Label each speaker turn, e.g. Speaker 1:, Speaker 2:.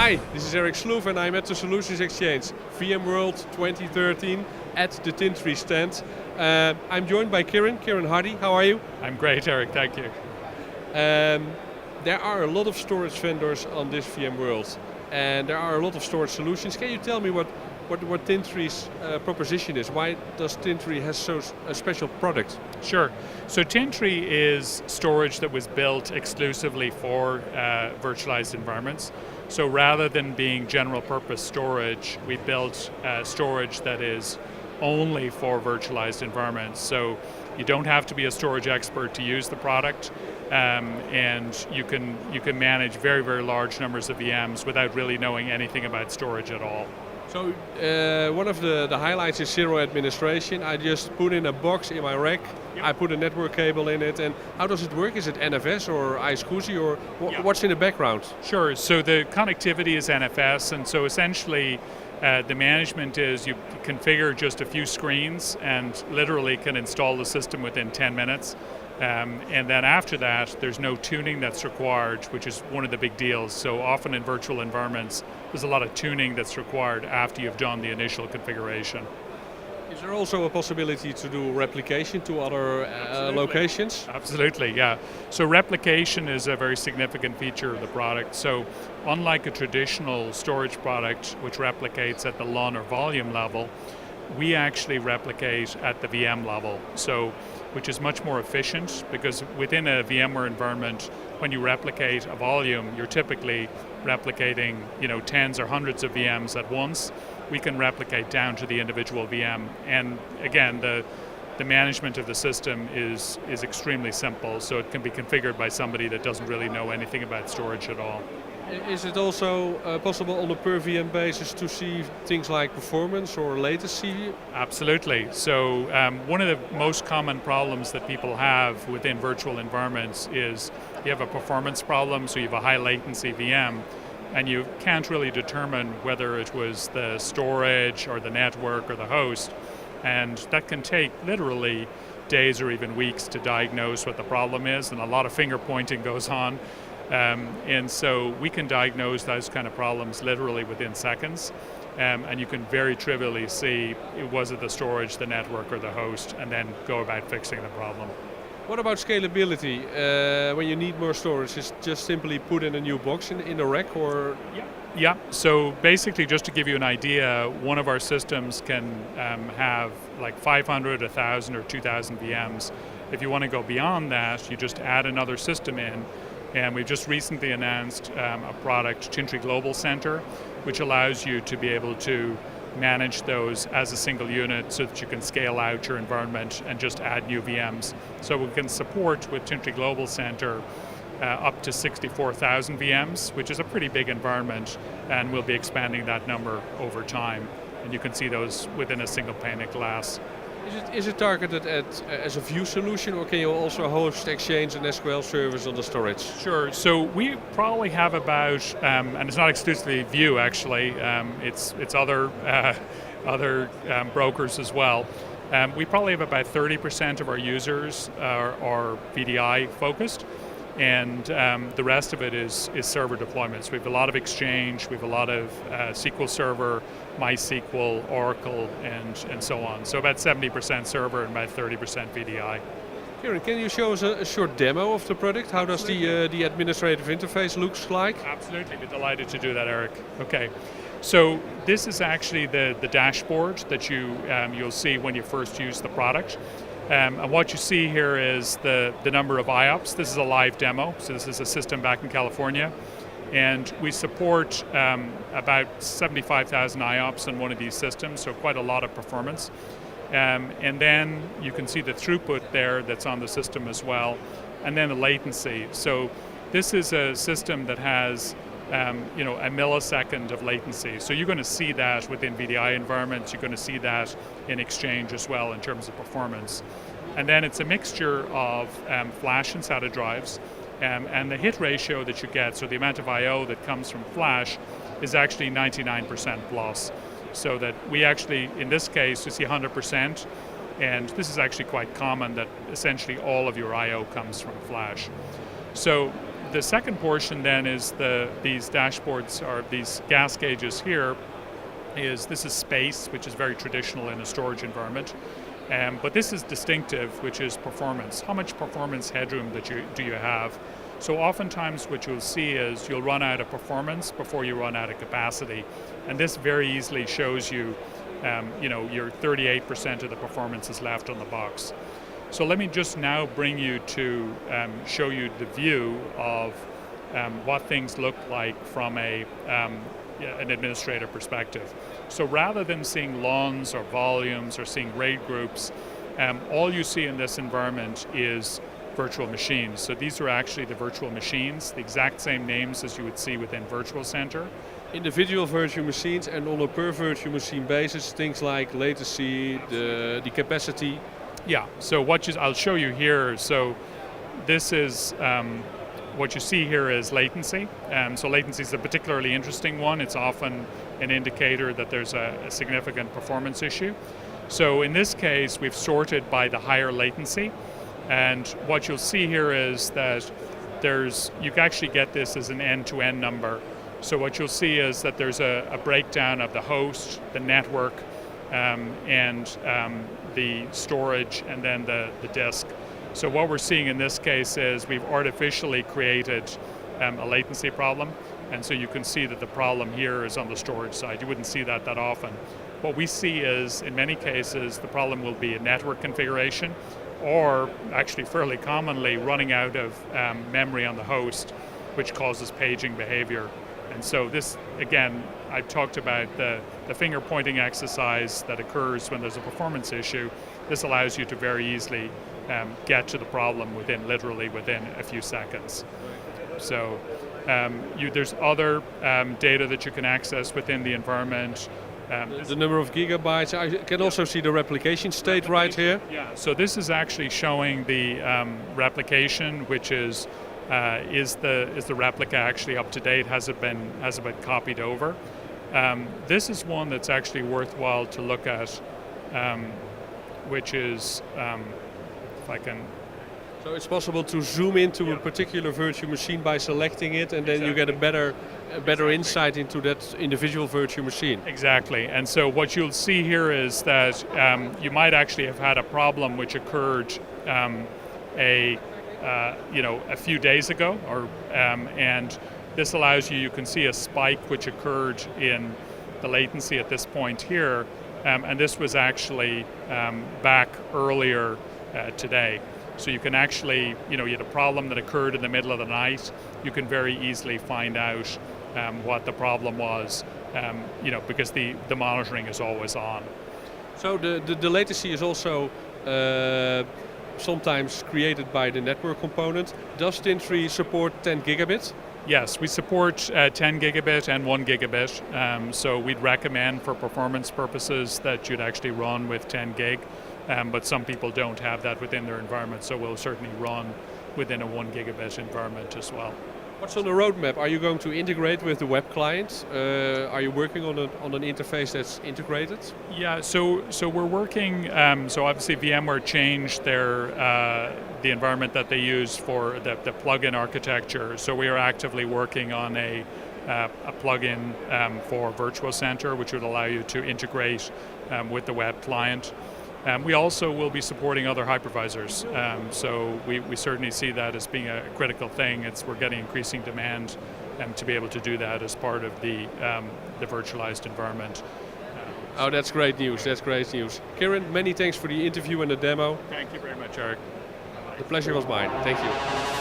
Speaker 1: Hi, this is Eric Sloef and I'm at the Solutions Exchange, VMworld 2013 at the Tin3 stand. I'm joined by Kieran Harty. How are you?
Speaker 2: I'm great, Eric, thank you.
Speaker 1: There are a lot of storage vendors on this VMworld and there are a lot of storage solutions. Can you tell me what Tin3's proposition is? Why does Tin3 have a special product?
Speaker 2: Sure. So Tin3 is storage that was built exclusively for virtualized environments. So rather than being general purpose storage, we built storage that is only for virtualized environments. So you don't have to be a storage expert to use the product, and you can manage very, very large numbers of VMs without really knowing anything about storage at all.
Speaker 1: So one of the highlights is zero administration. I just put in a box in my rack, yep. I put a network cable in it, and how does it work? Is it NFS or iSCSI or what's in the background?
Speaker 2: Sure, so the connectivity is NFS, and so essentially the management is you configure just a few screens and literally can install the system within 10 minutes. And then after that, there's no tuning that's required, which is one of the big deals. So often in virtual environments, there's a lot of tuning that's required after you've done the initial configuration.
Speaker 1: Is there also a possibility to do replication to other locations?
Speaker 2: Absolutely, yeah. So replication is a very significant feature of the product. So unlike a traditional storage product, which replicates at the LUN or volume level, we actually replicate at the VM level. So which is much more efficient, because within a VMware environment, when you replicate a volume, you're typically replicating tens or hundreds of VMs at once. We can replicate down to the individual VM. And again, the management of the system is extremely simple, so it can be configured by somebody that doesn't really know anything about storage at all.
Speaker 1: Is it also possible on a per VM basis to see things like performance or latency?
Speaker 2: Absolutely. So one of the most common problems that people have within virtual environments is you have a performance problem, so you have a high latency VM, and you can't really determine whether it was the storage or the network or the host, and that can take literally days or even weeks to diagnose what the problem is, and a lot of finger pointing goes on. And so we can diagnose those kind of problems literally within seconds, and you can very trivially see was it the storage, the network, or the host, and then go about fixing the problem.
Speaker 1: What about scalability? When you need more storage, is just simply put in a new box in the rack, or?
Speaker 2: Yeah, so basically just to give you an idea, one of our systems can have like 500, 1,000 or 2,000 VMs. If you want to go beyond that, you just add another system in. And we've just recently announced a product, Tin3 Global Center, which allows you to be able to manage those as a single unit so that you can scale out your environment and just add new VMs. So we can support with Tin3 Global Center up to 64,000 VMs, which is a pretty big environment, and we'll be expanding that number over time. And you can see those within a single pane of glass.
Speaker 1: Is it targeted as a view solution, or can you also host Exchange and SQL servers on the storage?
Speaker 2: Sure. So we probably have about, and it's not exclusively View actually. It's other brokers as well. We probably have about 30% of our users are VDI focused, and the rest of it is server deployments. We have a lot of Exchange, we have a lot of SQL Server, MySQL, Oracle, and so on. So about 70% server and about 30% VDI.
Speaker 1: Kieran, can you show us a short demo of the product? How does the administrative interface looks like?
Speaker 2: Absolutely, be delighted to do that, Eric. Okay, so this is actually the dashboard that you'll see when you first use the product. And what you see here is the number of IOPS. This is a live demo, so this is a system back in California. And we support about 75,000 IOPS on one of these systems, so quite a lot of performance. And then you can see the throughput there that's on the system as well, and then the latency. So this is a system that has a millisecond of latency. So you're going to see that within VDI environments, you're going to see that in Exchange as well in terms of performance. And then it's a mixture of flash and SATA drives, and the hit ratio that you get, so the amount of I/O that comes from flash, is actually 99% plus. So that we actually, in this case, you see 100%, and this is actually quite common that essentially all of your I/O comes from flash. So the second portion then is these dashboards, or these gas gauges here. This is space, which is very traditional in a storage environment. But this is distinctive, which is performance. How much performance headroom do you have? So oftentimes what you'll see is you'll run out of performance before you run out of capacity. And this very easily shows you, your 38% of the performance is left on the box. So let me just now bring you to show you the view of what things look like from an administrator perspective. So rather than seeing lawns or volumes or seeing RAID groups, all you see in this environment is virtual machines. So these are actually the virtual machines, the exact same names as you would see within Virtual Center.
Speaker 1: Individual virtual machines, and on a per virtual machine basis, things like latency, the capacity.
Speaker 2: Yeah, so I'll show you here. So this is, what you see here is latency. So latency is a particularly interesting one. It's often an indicator that there's a significant performance issue. So in this case, we've sorted by the higher latency. And what you'll see here is that you can actually get this as an end-to-end number. So what you'll see is that there's a breakdown of the host, the network, and the storage, and then the disk. So what we're seeing in this case is we've artificially created a latency problem. And so you can see that the problem here is on the storage side. You wouldn't see that often. What we see is, in many cases, the problem will be a network configuration, or actually fairly commonly running out of memory on the host, which causes paging behavior. And so this, again, I talked about the finger pointing exercise that occurs when there's a performance issue. This allows you to very easily get to the problem literally within a few seconds. So there's other data that you can access within the environment.
Speaker 1: The number of gigabytes. I can also see the replication state right here.
Speaker 2: Yeah. So this is actually showing the replication, which is the replica actually up to date? Has it been copied over? This is one that's actually worthwhile to look at, which is, if I can.
Speaker 1: So it's possible to zoom into a particular virtual machine by selecting it, and then you get a better insight into that individual virtual machine.
Speaker 2: Exactly. And so what you'll see here is that you might actually have had a problem which occurred a few days ago, and this allows you can see a spike which occurred in the latency at this point here, and this was actually back earlier today. So you can actually, you had a problem that occurred in the middle of the night. You can very easily find out what the problem was, because the monitoring is always on.
Speaker 1: So the latency is also sometimes created by the network component. Does TIN3 support 10 gigabit?
Speaker 2: Yes, we support 10 gigabit and 1 gigabit. So we'd recommend for performance purposes that you'd actually run with 10 gig. But some people don't have that within their environment, so we'll certainly run within a 1 gigabit environment as well.
Speaker 1: What's on the roadmap? Are you going to integrate with the web client? Are you working on an interface that's integrated?
Speaker 2: Yeah, so we're working. So obviously VMware changed the environment that they use for the plugin architecture. So we are actively working on a plugin for Virtual Center, which would allow you to integrate with the web client. We also will be supporting other hypervisors, so we certainly see that as being a critical thing. We're getting increasing demand to be able to do that as part of the virtualized environment.
Speaker 1: Oh, that's great news. That's great news. Kieran, many thanks for the interview and the demo.
Speaker 2: Thank you very much, Eric.
Speaker 1: The pleasure was mine. Thank you.